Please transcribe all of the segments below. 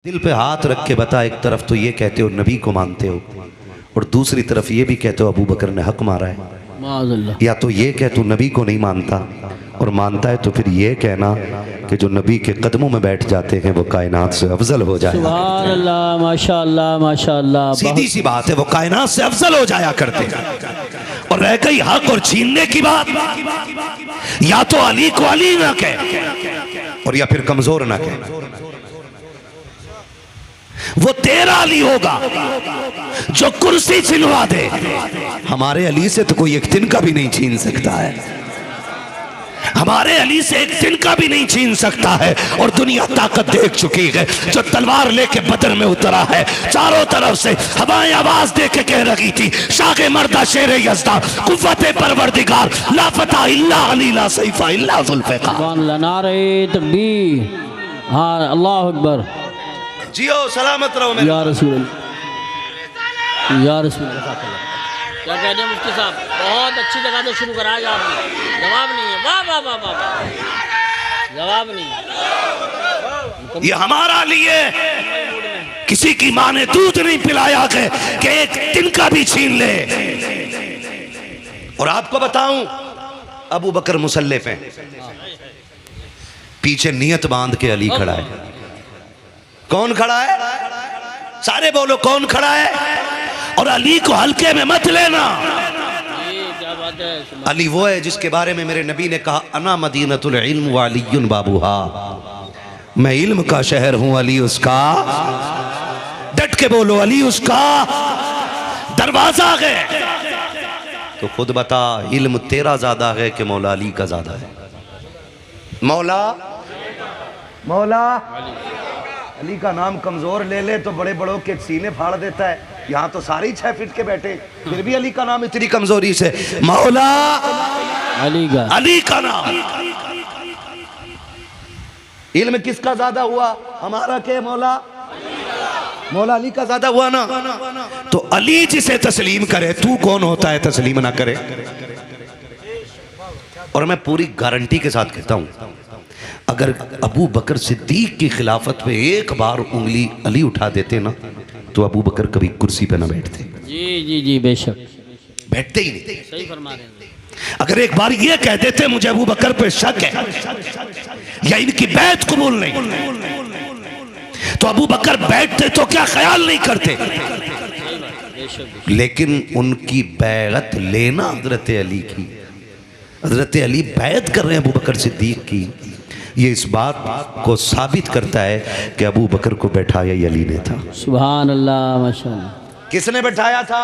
दिल पे हाथ रख के बता, एक तरफ तो ये कहते हो नबी को मानते हो और दूसरी तरफ ये भी कहते हो अबू बकर ने हक मारा है। या तो ये कह तू नबी को नहीं मानता और मानता है तो फिर ये कहना कि जो नबी के कदमों में बैठ जाते हैं वो कायनात से अफजल हो जाए। सुभान अल्लाह, माशाअल्लाह माशाअल्लाह। सीधी सी बात है, वो कायनात से अफजल हो जाया करते हैं। और रह गई हक और छीनने की बात, या तो अली को अली ना कहे और या फिर कमजोर ना कहे। वो तेरा अली होगा जो कुर्सी छिनवा दे। हमारे अली से तो कोई एक दिन का भी नहीं छीन सकता है, हमारे अली से एक दिन का भी नहीं छीन सकता है। और दुनिया ताकत देख चुकी है। जो तलवार लेके बदर में उतरा है, चारों तरफ से हवाएं आवाज दे के कह रही थी, शागे मर्दा शेर यज़्दा कुव्वते परवरदिगार ला फता इल्ला अली ला सैफा इल्ला ज़ुल्फ़िकार। सुभान अल्लाह, नारे तकबीर, हाँ अल्लाह अकबर। जियो सलामत रहो मेरे या रसूल, या रसूल। क्या कहते हैं मुफ्ती साहब, बहुत अच्छी जगह से शुरू कराया आपने, जवाब नहीं है। वाह वाह वाह वाह वाह, जवाब नहीं है। ये हमारा लिए किसी की माँ ने दूध नहीं पिलाया कि एक दिन का भी छीन ले। और आपको बताऊं, अबू बकर मुसल्ले पे पीछे नियत बांध के अली खड़ा है। कौन खड़ा है? सारे बोलो कौन खड़ा है? और अली को हल्के में मत लेना। क्या बात है। अली वो है जिसके बारे में मेरे नबी ने कहा, अना मदीनतुल इल्म व अलीयुन बाबूहा, मैं इल्म का शहर हूं, अली उसका। डट के बोलो, अली उसका दरवाजा है। तो खुद बता, इल्म तेरा ज्यादा है कि मौला अली का ज्यादा है? मौला मौला अली का नाम कमजोर ले ले तो बड़े बड़ों के सीने फाड़ देता है। यहाँ तो सारे 6 फीट के बैठे, फिर भी अली का नाम इतनी कमजोरी से। मौला अली का नाम। इल्म किसका ज्यादा हुआ? हमारा के मौला मौला अली का ज्यादा हुआ ना। तो अली जिसे तस्लीम करे, तू कौन होता है तस्लीम ना करे? और मैं पूरी गारंटी के साथ कहता हूं, अगर अबू बकर सिद्दीक की खिलाफत पे एक बार उंगली अली उठा देते ना, तो अबू बकर कभी कुर्सी पे ना बैठते। जी जी जी बेशक, बैठते ही नहीं। सही फरमा रहे हैं। अगर एक बार ये कह देते मुझे अबू बकर पे शक है या इनकी बैत कबूल नहीं, तो अबू बकर बैठते तो क्या ख्याल नहीं करते। लेकिन उनकी बैत लेना हजरत अली की, हजरत अली बैत कर रहे हैं अबू बकर सिद्दीक की, ये इस बात को साबित करता है कि अबू बकर को बैठाया अली ने था। सुभान अल्लाह माशाअल्लाह। किसने बैठाया था?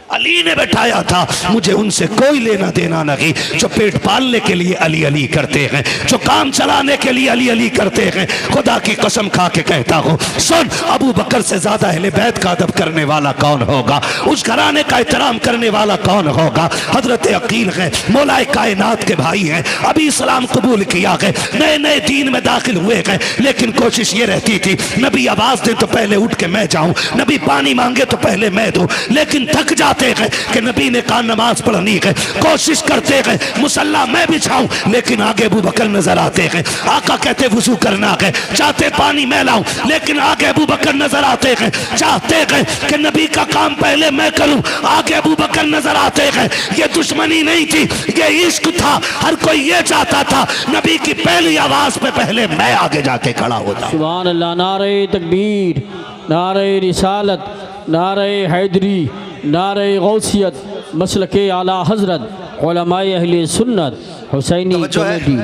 अली ने बैठाया था। मुझे उनसे कोई लेना देना नहीं जो पेट पालने के लिए अली अली करते हैं, जो काम चलाने के लिए अली अली करते हैं। खुदा की कसम खा के कहता हूँ, सुन, अबू बकर से ज्यादा अहले बैत का अदब करने वाला कौन होगा? उस घराने का एहतराम करने वाला कौन होगा? हजरत अकील है, मौलाए कायनात के भाई हैं, अभी इस्लाम कबूल किया है, नए नए दीन में दाखिल हुए हैं, लेकिन कोशिश ये रहती थी, नबी आवाज दे तो पहले उठ के मैं जाऊं, नबी पानी मांगे तो पहले मैं दूं। लेकिन थक जाते हैं कि नबी ने कहा नमाज पढ़नी है, कोशिश करते हैं मुसल्ला मैं बिछाऊं, लेकिन आगे अबू बकर नजर आते हैं। आका कहते वुजू करना है, चाहते पानी मैं लाऊं, लेकिन आगे अबू बकर नजर आते हैं। चाहते हैं कि नबी का काम पहले मैं करूं, आगे अबू बकर नजर आते हैं। ये दुश्मनी नहीं थी, ये इश्क था। हर कोई ये चाहता था नबी की पहली आवाज पे पहले मैं आगे जाके खड़ा होता। सुभान अल्लाह, नारे तकबीर, नारे रिसालत, नारे हैदरी, नारे गौसियत, मसलके आला हजरत, उलमाए अहले सुन्नत, हुसैनी कमेटी।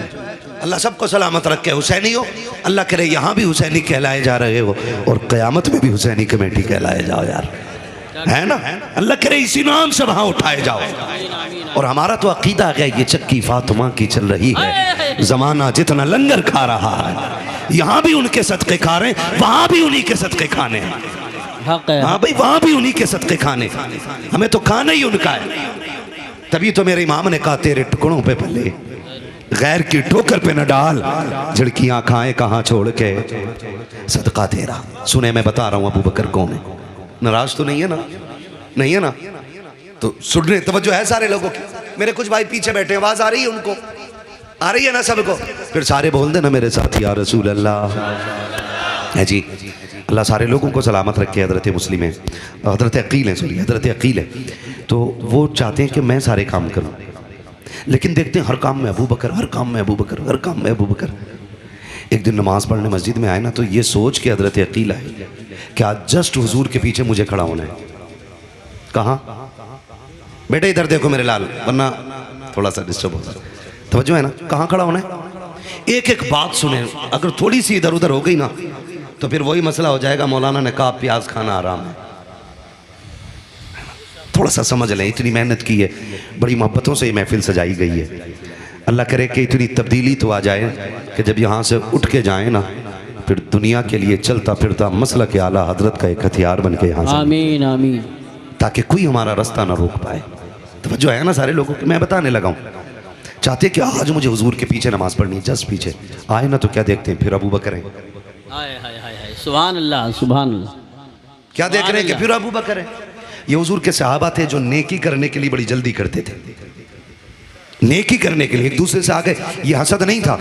अल्लाह सबको सलामत रखे। हुसैनी हो, अल्लाह करे यहाँ भी हुसैनी कहलाए जा रहे हो और क़यामत में भी हुसैनी कमेटी कहलाए जाओ यार, है ना? अल्लाह करे इसी नाम से वहाँ उठाए जाओ। और हमारा तो अकीदा है, ये चक्की फातिमा की चल रही है, जमाना जितना लंगर खा रहा है, यहाँ भी उनके सदक़े खा रहे हैं, वहाँ भी उन्हीं के सदक़े खाने हैं। हाँ भाई, वहां भी उन्हीं के सदक़े खाने, हमें तो खाना ही उनका है। तभी तो मेरे इमाम ने कहा, तेरे टुकड़ों पे पले गैर की ठोकर पे न डाल, झिड़कियां खाएं कहाँ छोड़ के सदका तेरा। सुने, मैं बता रहा हूँ अबू बकर कौन है। नाराज तो नहीं है ना? नहीं है ना? तो सुनने तवज्जो है सारे लोगों की। मेरे कुछ भाई पीछे बैठे, आवाज आ रही है उनको? आ रही है ना सबको? फिर सारे बोल देना मेरे साथ, या रसूल अल्लाह। है जी। अल्लाह सारे लोगों को सलामत रखे। हज़रत मुस्लिम है, हज़रत अकील है, सॉरी हज़रत अकील है, तो वो चाहते हैं कि मैं सारे काम करूं, लेकिन देखते हैं हर काम में अबू बकर, हर काम में अबू बकर, हर काम में अबू बकर। एक दिन नमाज़ पढ़ने मस्जिद में आए ना, तो ये सोच के हज़रत अकील आए कि आज जस्ट हुजूर के पीछे मुझे खड़ा होना है। कहाँ? बेटे इधर देखो मेरे लाल, वरना थोड़ा सा डिस्टर्ब होगा। तवज्जो है ना? कहाँ खड़ा होना है? एक एक बात सुने, अगर थोड़ी सी इधर उधर हो गई ना तो फिर वही मसला हो जाएगा, मौलाना ने कहा प्याज खाना आराम है। थोड़ा सा समझ लें, इतनी मेहनत की है, बड़ी मोहब्बतों से ये महफिल सजाई गई है। अल्लाह करे कि इतनी तब्दीली तो आ जाए कि जब यहाँ से उठ के जाए ना, फिर दुनिया के लिए चलता फिरता मसला के आला हजरत का एक हथियार बन के यहाँ से, आमीन आमीन, ताकि कोई हमारा रास्ता ना रोक पाए। तो जो है ना सारे लोगों को मैं बताने लगा हूँ, चाहते कि आज मुझे हुजूर के पीछे नमाज पढ़नी है, जस्ट पीछे आए ना तो क्या देखते हैं, फिर अबू बकर है। हाय हाय हाय हाय, सुभान अल्लाह सुभान अल्लाह। क्या देख रहे हैं कि फिर अबू बकर है। ये हुजूर के सहाबा थे जो नेकी करने के लिए बड़ी जल्दी करते थे, नेकी करने के लिए एक दूसरे से आगे। ये हसद नहीं था,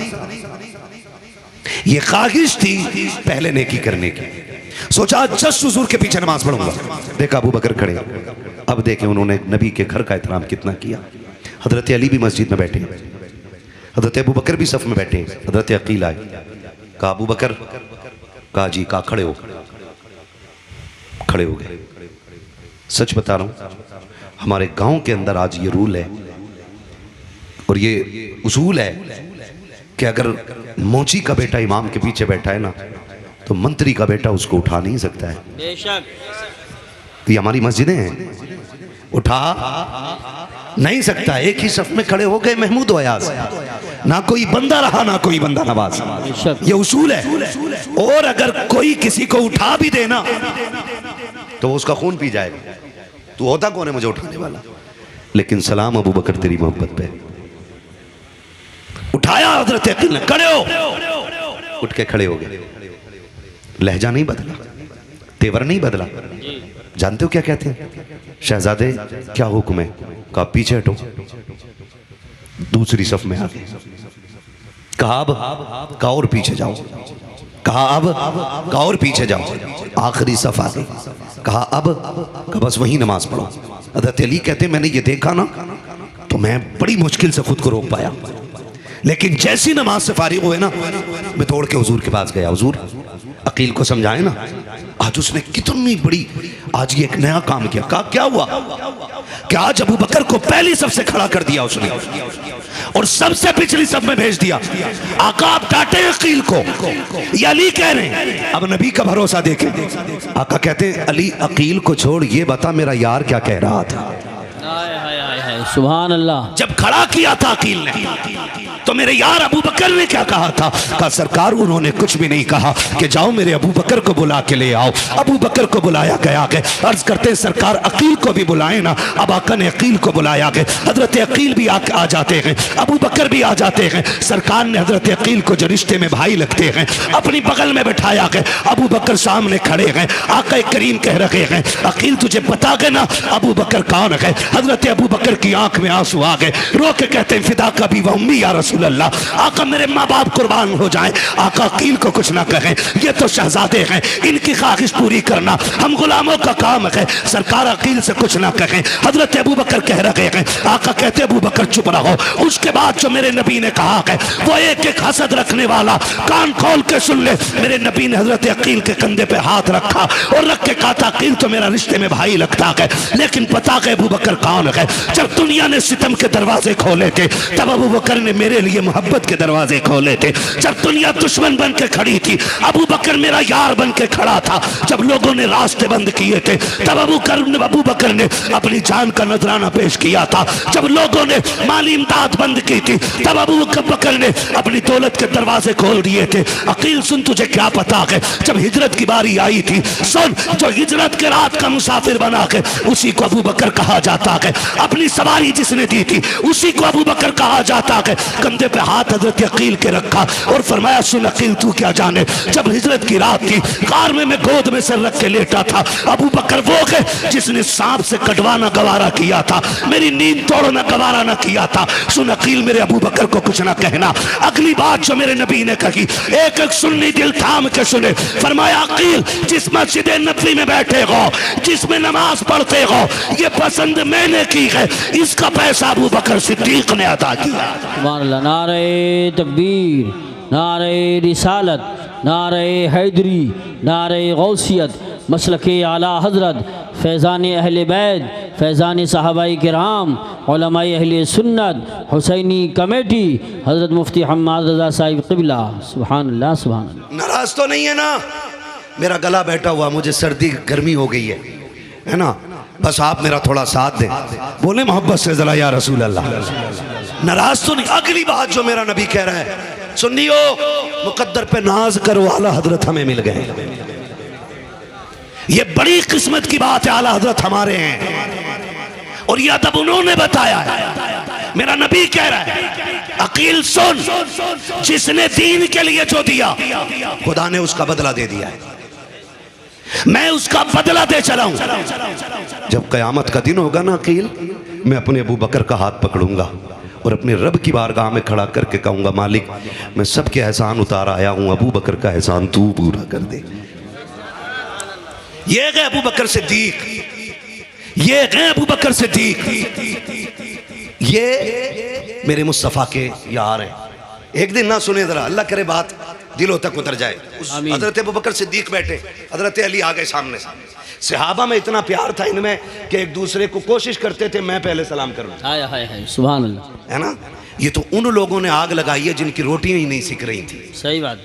ये ख्वाहिश थी पहले नेकी करने की। सोचा जस्ट हुजूर के पीछे नमाज पढ़ूंगा, देखा अबू बकर खड़े। अब देखे उन्होंने नबी के घर का एहतराम कितना किया। हजरत अली भी मस्जिद में बैठे, हजरत अबू बकर भी सफ में बैठे। हजरत अकील आए, कहा अबू बकर, कहा जी, कहा खड़े हो। खड़े हो गए। सच बता रहा हूं, हमारे गांव के अंदर आज ये रूल है और ये उसूल है कि अगर मौची का बेटा इमाम के पीछे बैठा है ना, तो मंत्री का बेटा उसको उठा नहीं सकता है। बेशक ये हमारी मस्जिदें हैं, उठा नहीं सकता। एक ही सफ में खड़े हो गए महमूद अयाज, ना कोई बंदा रहा ना कोई बंदा नवाज। ये उसूल है। और अगर कोई किसी को उठा भी देना तो उसका खून पी जाएगा। तू होता कौन है मुझे उठाने वाला? लेकिन सलाम अबू बकर तेरी मोहब्बत पे। उठाया हजरत अकील ने, खड़े हो। उठ के खड़े हो गए। लहजा नहीं बदला, तेवर नहीं बदला। जानते हो क्या कहते हैं? शहजादे क्या हुक्म है? कहा पीछे हटो। दूसरी सफ में आ गए। कहा अब, कहा और पीछे जाओ। कहा अब, कहा और पीछे जाओ। आखिरी सफ आ गई। कहा अब, कहा बस वही नमाज पढ़ो। हज़रत अली कहते मैंने ये देखा ना तो मैं बड़ी मुश्किल से खुद को रोक पाया, लेकिन जैसी नमाज से फारिग हुए ना, मैं दौड़ के हुजूर के पास गया। हुजूर अकील को समझाए ना। आज उसने कितनी बड़ी, आज ये एक नया काम किया। कहा क्या हुआ? क्या आज अबू बकर को पहली सफ से खड़ा कर दिया उसने और सबसे पिछली सफ में भेज दिया। आका आप डांटे अकील को, ये अली कह रहे हैं। अब नबी का भरोसा देखें। आका कहते हैं अली अकील को छोड़, ये बता मेरा यार क्या कह रहा था। सुभान अल्लाह। जब खड़ा किया था अकील ने तो मेरे यार अबू बकर ने क्या कहा था? कहा सरकार उन्होंने कुछ भी नहीं कहा कि जाओ मेरे अबू बकर को बुला के ले आओ। अबू बकर को बुलाया गया। अर्ज करते सरकार अकील को भी बुलाए ना। अब आका ने अकील को बुलाया गया। हजरत अकील भी आ जाते हैं, अबू बकर भी आ जाते हैं। सरकार ने हजरत अकील को जो रिश्ते में भाई लगते हैं अपनी बगल में बैठाया गया। अबू बकर सामने खड़े हैं। आका करीम कह रहे हैं अकील तुझे बता गए ना अबू बकर कौन है? हजरत अबू बकर की आंख में आंसू आ गए। रो के कहते हैं फिदा का भी वम्मी या रसूल अल्लाह, आका मेरे माँ बाप कुर्बान हो जाएं। आका अकील को कुछ ना कहें, ये तो शहजादे हैं, इनकी ख्वाहिश पूरी करना हम गुलामों का काम है। सरकार अकील से कुछ ना कहें। हजरत अबू बकर कह रहे हैं। आका कहते अबू बकर चुप रहो। उसके बाद जो मेरे नबी ने कहा है वो एक एक हसद रखने वाला कान खोल के सुन ले। मेरे नबी ने हजरत अकील के कंधे पे हाथ रखा और रख के कहा था अकील तो मेरा रिश्ते में भाई लगता है, लेकिन पता है अबू बकर कौन है? जब दुनिया ने सितम के दरवाजे खोले थे तब अबू बकर ने मेरे लिए मोहब्बत के दरवाजे खोले थे। जब दुनिया दुश्मन बन के खड़ी थी अबू बकर मेरा यार बन के खड़ा था। जब लोगों ने रास्ते बंद किए थे तब अबू बकर ने अपनी जान का नजराना पेश किया था। जब लोगों ने माली इमदाद बंद की थी तब अबू बकर ने अपनी दौलत के दरवाजे खोल दिए थे। अकील सुन तुझे क्या पता है, जब हिजरत की बारी आई थी, सुन जो हिजरत के रात का मुसाफिर बना के उसी को अबू बकर कहा जाता है। अपनी सवारी जिसने दी थी उसी को अबू बकर कहा जाता है। कंधे पे हाथ हजरत अकील के रखा और फरमाया सुन अकील तू क्या जाने, जब हिजरत की रात थी कार में मैं गोद में सर रख के लेटा था, अबू बकर वो है जिसने सांप से कटवाना गवारा किया था, मेरी नींद तोड़ना गवारा ना किया था। सुन अकील मेरे अबू बकर को कुछ ना कहना। अगली बात जो मेरे नबी ने कही एक एक सुन्नी दिल थाम के सुने। फरमाया अकील जिस मस्जिद नबी में बैठे हो, जिसमें नमाज पढ़ते हो, ये पसंद मैंने की है, इसका पैसा अबू बकर सिद्दीक ने अदा किया। सुभान अल्लाह। नारे तकबीर, नारे रिसालत, नारे हैदरी, नारे गौसियत, मसलके आला हज़रत, फैज़ान अहले बैत, फैज़ान सहाबाई किराम, उलमाए अहले सुन्नत, हुसैनी कमेटी, हज़रत मुफ्ती हम्माद रज़ा साहिब क़िबला। सुभान अल्लाह, सुभान अल्लाह। नाराज तो नहीं है ना? मेरा गला बैठा हुआ, मुझे सर्दी गर्मी हो गई है ना? बस आप मेरा थोड़ा साथ दें, बोले मोहब्बत से ज़रा या रसूल अल्लाह। नाराज तो नहीं। अगली बात जो मेरा नबी कह रहा है सुनियो, मुकद्दर पे नाज करो, आला हजरत हमें मिल गए। ये बड़ी किस्मत की बात है, आला हजरत हमारे हैं और यह अदब उन्होंने बताया है। मेरा नबी कह रहा है अकील सुन, जिसने दीन के लिए जो दिया खुदा ने उसका बदला दे दिया है, मैं उसका बदला दे चला हूं। जब कयामत का दिन होगा ना अकील, मैं अपने अबू बकर का हाथ पकड़ूंगा और अपने रब की बारगाह में खड़ा करके कहूंगा मालिक मैं सबके एहसान उतार आया हूं, अबू बकर का एहसान तू पूरा कर दे। ये गए अबू बकर सिद्दीक, ये गए अबू बकर सिद्दीक, ये मेरे मुस्तफ़ा के यार हैं। एक दिन ना सुने जरा, अल्लाह करे बात दिलों तक उतर जाए। उस हजरत अबू बकर सिद्दीक बैठे, हजरत अली आ गए सामने से। सहाबा में इतना प्यार था इनमें कि एक दूसरे को कोशिश करते थे मैं पहले सलाम करूं। हाय हाय हाय, सुभान अल्लाह। है ना? ये तो उन लोगों ने आग लगाई है जिनकी रोटियां ही नहीं सिक रही थी। सही बात।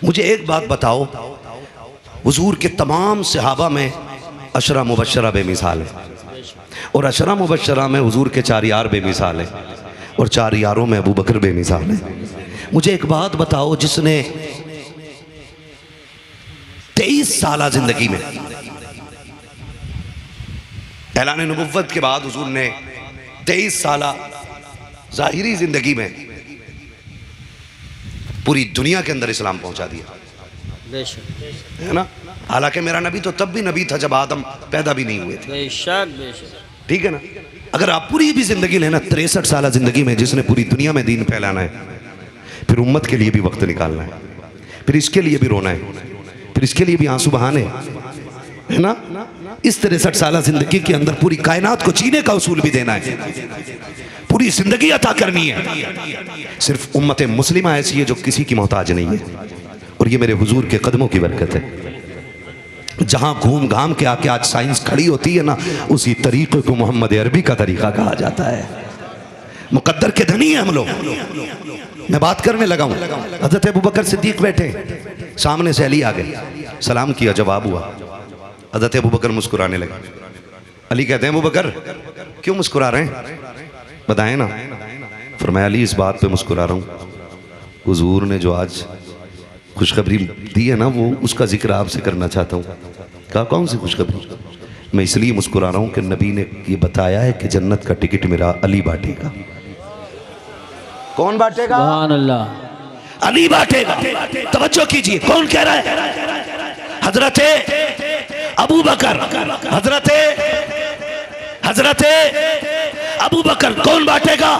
मुझे एक बात बताओ, हुजूर के तमाम सहाबा में अशरा मुबशरा बेमिसाल है और अशरा मुबशरा में हुजूर के 4 यार बेमिसाल है और 4 यारों में अबू बकर बेमिसाल है। मुझे एक बात बताओ, जिसने 23 साल जिंदगी में ऐलान नबुव्वत के बाद हुजूर ने 23 साल ज़ाहिरी जिंदगी में पूरी दुनिया के अंदर इस्लाम पहुंचा दिया, है ना? हालांकि मेरा नबी तो तब भी नबी था जब आदम पैदा भी नहीं हुए थे। बेशक बेशक, ठीक है ना? अगर आप पूरी भी जिंदगी लेना, 63 साल जिंदगी में जिसने पूरी दुनिया में दीन फैलाना है, फिर उम्मत के लिए भी वक्त निकालना है, फिर इसके लिए भी रोना है, फिर इसके लिए भी आंसू बहाने, है ना? इस 63 साल जिंदगी के अंदर पूरी कायनात को जीने का उसूल भी देना है, पूरी जिंदगी अता करनी है। सिर्फ उम्मत मुस्लिमा ऐसी है जो किसी की मोहताज नहीं है और ये मेरे हुजूर के कदमों की बरकत है। जहां घूम घाम के आके आज साइंस खड़ी होती है ना, उसी तरीके को मोहम्मद अरबी का तरीका कहा जाता है। मुकद्दर के धनी है हम लोग। मैं बात करने लगा हूं, हज़रत अबू बकर सिद्दीक बैठे, सामने से अली आ गए, सलाम किया, जवाब हुआ। हज़रत अबू बकर मुस्कुराने लगे। अली कहते हैं अबू बकर क्यों मुस्कुरा रहे हैं, बताएं ना। फरमाया अली इस बात पे मुस्कुरा रहा हूँ, हुजूर ने जो आज खुशखबरी दी है ना, वो उसका जिक्र आपसे करना चाहता हूँ। कहा कौन सी खुशखबरी? मैं इसलिए मुस्कुरा रहा हूँ कि नबी ने ये बताया है कि जन्नत का टिकट मेरा अली बांटेगा। कौन बांटेगा? सुभान अल्लाह, अली बांटेगा। तवज्जो कीजिए, कौन कह रहा है? हजरत अबू बकर, हजरत अबू बकर। कौन बांटेगा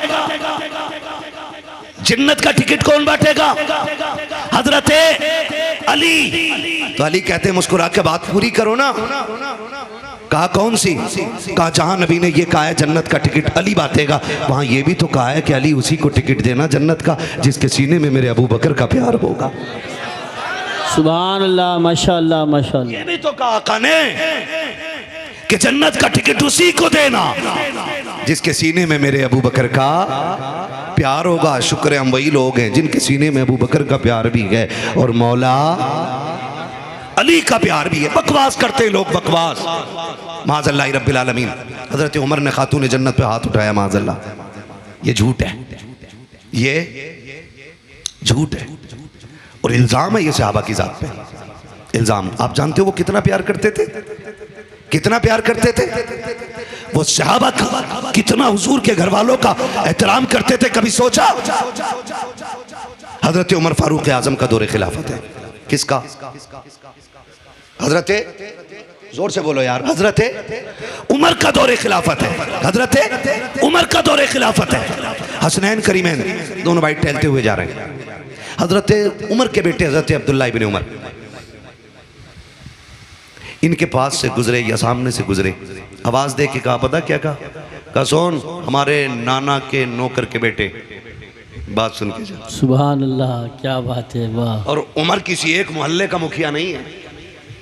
जन्नत का टिकट? कौन बांटेगा? हजरत अली। तो अली कहते हैं मुस्कुरा के बात पूरी करो ना। कहा कौन सी? कहा जहां नबी ने ये कहा है जन्नत का टिकट अली बांटेगा, वहां ये भी तो कहा है कि अली उसी को टिकट देना जन्नत का जिसके सीने में मेरे अबू बकर का प्यार होगा। सुभान अल्लाह, माशाअल्लाह माशाअल्लाह। ये भी तो कहा आका ने कि जन्नत का टिकट उसी को देना जिसके सीने में मेरे अबू बकर का प्यार होगा। शुक्र हम वही लोग हैं जिनके सीने में अबू बकर का प्यार भी है और मौला अली का प्यार भी है। बकवास करते लोग, बकवास। माज़अल्लाह रब्बिल आलमीन। हजरत उमर ने खातून जन्नत पे हाथ उठाया, माज़अल्लाह। ये झूठ है, ये झूठ है और इल्ज़ाम है ये सहाबा की ज़ात पे। इल्ज़ाम। आप जानते हो वो कितना प्यार करते थे, कितना प्यार करते थे वो सहाबा का, कितना हुजूर के घर वालों का एहतराम करते थे। कभी सोचा? हजरत उमर फारूक आजम का दौरे खिलाफत है। किसका? हजरत, जोर से बोलो यार, हजरत उमर का दौरे खिलाफत है। हजरत उमर का दौरे खिलाफत है। हसनैन करीमैन दोनों भाई टहलते हुए जा रहे हैं। हजरत उमर के बेटे हजरत अब्दुल्ला इब्न उमर इनके पास से गुजरे या सामने से गुजरे। आवाज दे के कहा, पता क्या कहा? सुन, हमारे नाना के नौकर के बेटे। बात सुन के जा। सुभान अल्लाह, क्या बात है, वाह। और उमर किसी एक मोहल्ले का मुखिया नहीं है,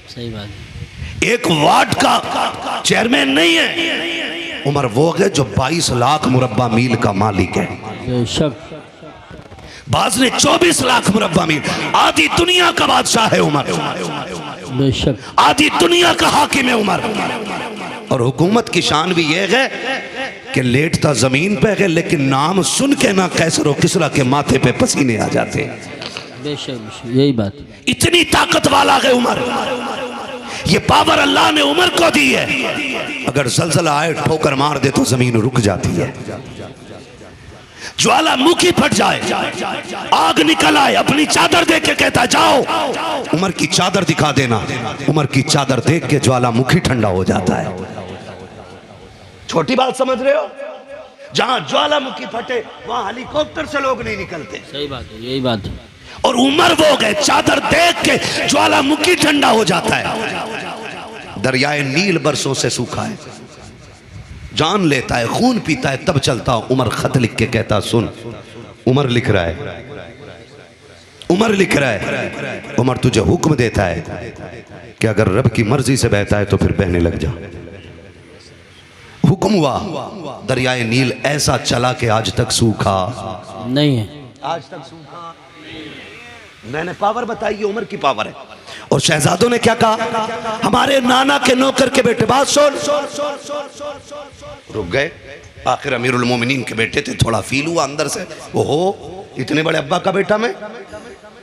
सही बात है, एक वार्ड का चेयरमैन नहीं है। उमर वो है जो 22 लाख मुरब्बा मील का मालिक है। बेशक। बाज ने 24 लाख मुरब्बा मील, आधी दुनिया का बादशाह है उमर। बेशक। आधी दुनिया का हाकिम है उमर। और हुकूमत की शान भी ये है कि लेटता जमीन पे है, लेकिन नाम सुन के ना कैसर और किसरा के माथे पे पसीने आ जाते हैं। बेशक, यही बात। इतनी ताकत वाला है उमर। ये पावर अल्लाह ने उमर को दी है। अगर जलजला आए, ठोकर मार दे तो जमीन रुक जाती है। ज्वालामुखी फट जाए, आग निकल आए, अपनी चादर देख के कहता जाओ उमर की चादर दिखा देना। उमर की चादर देख के ज्वालामुखी ठंडा हो जाता है। छोटी बात समझ रहे हो? जहां ज्वालामुखी फटे वहां हेलीकॉप्टर से लोग नहीं निकलते। सही बात है, यही बात है। और उमर वो गए, चादर देख के ज्वालामुखी ठंडा हो जाता है। दरियाए नील बरसों से सूखा है, जान लेता है, खून पीता है, तब चलता। उमर खत लिख के कहता, सुन, उमर लिख रहा है, उमर लिख रहा है। उमर तुझे हुक्म देता है कि अगर रब की मर्जी से बहता है तो फिर बहने लग जा। हुक्म हुआ, दरियाए नील ऐसा चला कि आज तक सूखा नहीं है। आज तक सूखा। मैंने पावर बताई, ये उमर की पावर है। और शहजादों ने क्या कहा? हमारे नाना के नौकर के बेटे। बात सुन, रुक गए। आखिर अमीरुल मोमिनीन के बेटे थे, थोड़ा फील हुआ अंदर से, ओहो इतने बड़े अब्बा का बेटा मैं,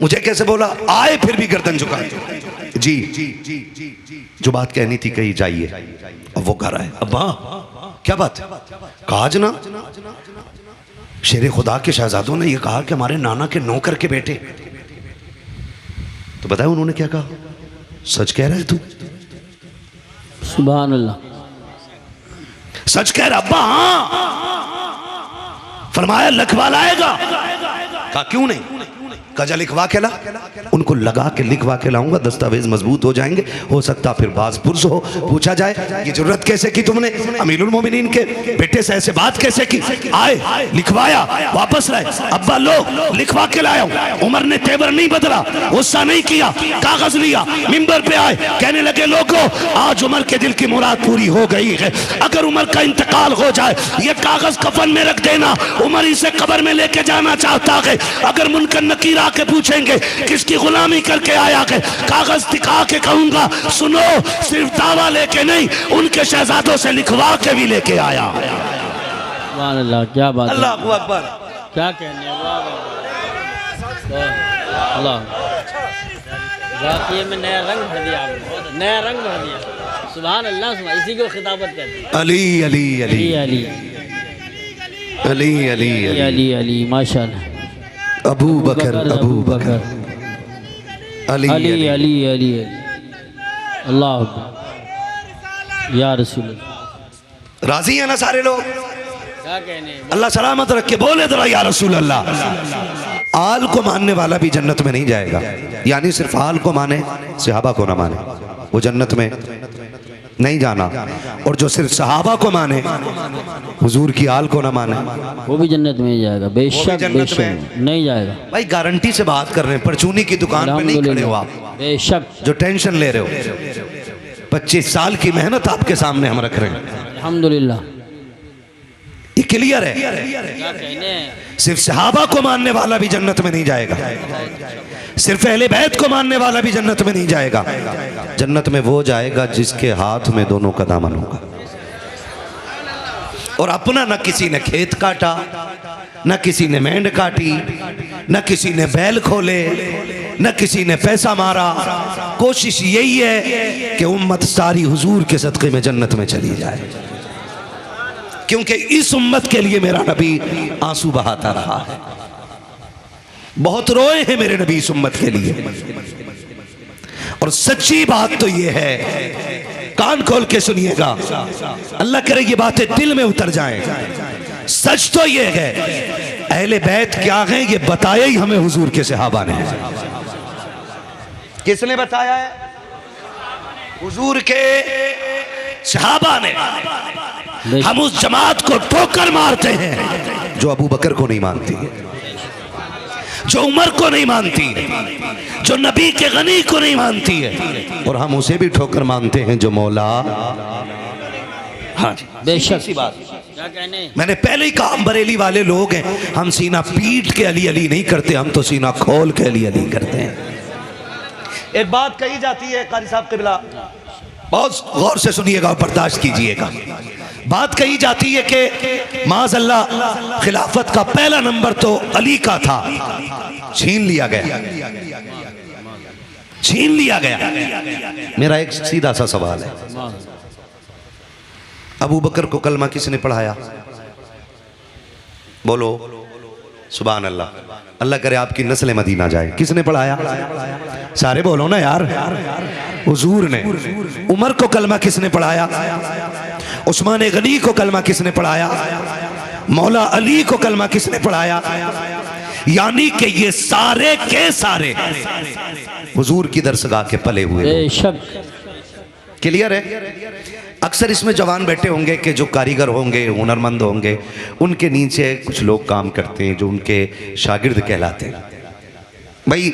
मुझे कैसे बोला? आए फिर भी गर्दन झुका। जी जो बात कहनी थी कही जाइए। अब वो कह रहा है, अब्बा क्या बात है? कहा जना शेर खुदा के शहजादों ने यह कहा कि हमारे नाना के नौकर के बेटे। तो बताया उन्होंने क्या कहा? सच कह रहा है तू? सुभान अल्लाह, सच कह रहा? अब्बा हाँ। फरमाया लिखवा लाएगा? कहा क्यों नहीं? कजा लिखवा के ला। उनको लगा के लिखवा के लाऊंगा, दस्तावेज मजबूत हो जाएंगे। हो सकता फिर बाज पुरस हो, पूछा जाए ये जरूरत कैसे की तुमने अमीरुल मोमिनीन के बेटे से, ऐसे बात कैसे की? आए, लिखवाया, वापस लाए। अब्बा लो लिखवा के लाया हूं। उमर ने तेवर नहीं बदला, गुस्सा नहीं किया, कागज लिया, मिंबर पे आए, कहने लगे लोगों आज उमर के दिल की मुराद पूरी हो गई है। अगर उमर का इंतकाल हो जाए, ये कागज कफन में रख देना, उमर इसे कब्र में लेके जाना चाहता है। अगर मुनकर नकीर के पूछेंगे किसकी गुलामी करके आया है, कागज दिखा के कहूंगा सुनो सिर्फ दावा लेके नहीं, उनके शहजादों से लिखवा के भी लेके आया। सुभान अल्लाह, क्या बात है, अल्लाहू अकबर। क्या कहने, अल्लाह वाकई में नया रंग भर दिया आपने, नया रंग भर दिया। सुभान अल्लाह, इसी को खिताबत कहते हैं। अली अली अली अली अली अली अली अली अली माशाअल्लाह। अबू बकर अबू बकर अली अली अली अली अल्लाह या रसूल। राजी है ना सारे लोग? क्या कहने, अल्लाह सलामत रख के बोले जरा या रसूल अल्लाह। आल को मानने वाला भी जन्नत में नहीं जाएगा, यानी सिर्फ आल को माने, सहाबा को ना माने, वो जन्नत में नहीं जाना। और जो सिर्फ सहाबा को माने, हुजूर की आल को ना माने, वो भी जन्नत में ही जाएगा। बेशक बेशक नहीं जाएगा। भाई गारंटी से बात कर रहे हैं, परचूनी की दुकान पे नहीं खड़े हो आप। बेशक जो टेंशन ले रहे हो, 25 साल की मेहनत आपके सामने हम रख रहे हैं। अल्हम्दुलिल्लाह, ये क्लियर है। क्या कहने, सिर्फ सहाबा को मानने वाला भी जन्नत में नहीं जाएगा, सिर्फ अहले बैत को मानने वाला भी जन्नत में नहीं जाएगा। जन्नत में वो जाएगा जिसके हाथ में दोनों का दामन होगा। और अपना न किसी ने खेत काटा, न किसी ने मेंढ काटी, न किसी ने बैल खोले, न किसी ने पैसा मारा। कोशिश यही है कि उम्मत सारी हुजूर के सदक़े में जन्नत में चली जाए, क्योंकि इस उम्मत के लिए मेरा नबी आंसू बहाता रहा है। बहुत रोए हैं मेरे नबी इस उम्मत के लिए। और सच्ची बात तो ये है, कान खोल के सुनिएगा, अल्लाह करे ये बातें दिल में उतर जाएं। सच तो ये है, अहले बैत क्या हैं ये बताया ही हमें हुजूर के सहाबा ने। किसने बताया है? हुजूर के सहाबा ने। हम उस जमात को ठोकर मारते हैं जो अबू बकर को नहीं मानती, जो उमर को नहीं मानती, जो नबी के गनी को नहीं मानती है, और हम उसे भी ठोकर मानते हैं जो मौला। हाँ जी, बेशक सी बात। मैंने पहले ही कहा, बरेली वाले लोग हैं, हम सीना पीट के अली अली नहीं करते, हम तो सीना खोल के अली अली करते हैं। एक बात कही जाती है कारी साहब क़िबला, बहुत गौर से सुनिएगा और बर्दाश्त कीजिएगा। बात कही जाती है कि माज़अल्लाह खिलाफत का पहला नंबर तो अली का था, छीन लिया गया, छीन लिया गया। मेरा एक सीधा सा सवाल है, अबू बकर को कलमा किसने पढ़ाया? बोलो सुभान अल्लाह। अल्लाह करे आपकी नस्ल मदीना जाए। किसने पढ़ाया? सारे बोलो ना यार। हुजूर ने। उमर को कलमा किसने पढ़ाया? उस्मान गनी को कलमा किसने पढ़ाया? मौला अली को कलमा किसने पढ़ाया? यानी कि ये सारे के सारे हुजूर की दरसगाह के पले हुए। क्लियर है? अक्सर इसमें जवान बैठे होंगे कि जो कारीगर होंगे, हुनरमंद होंगे, उनके नीचे कुछ लोग काम करते हैं जो उनके शागिर्द कहलाते हैं। भाई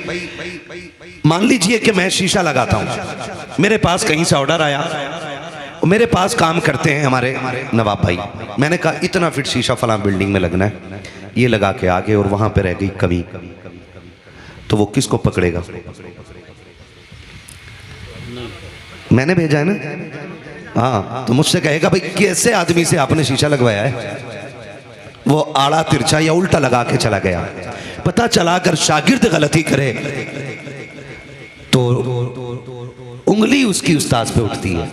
मान लीजिए कि मैं शीशा लगाता हूँ, मेरे पास कहीं से ऑर्डर आया, मेरे पास काम करते हैं हमारे नवाब भाई। मैंने कहा इतना फिट शीशा फलां बिल्डिंग में लगना है, ये लगा के आगे, और वहाँ पे रह गई कमी, तो वो किसको पकड़ेगा? मैंने भेजा है ना। हाँ, तो मुझसे कहेगा भाई कैसे आदमी से आपने शीशा लगवाया है? वो आड़ा तिरछा या उल्टा लगा के चला गया। पता चला अगर शागिर्द गलती करे तो उंगली उसकी उस्ताद पे उठती है।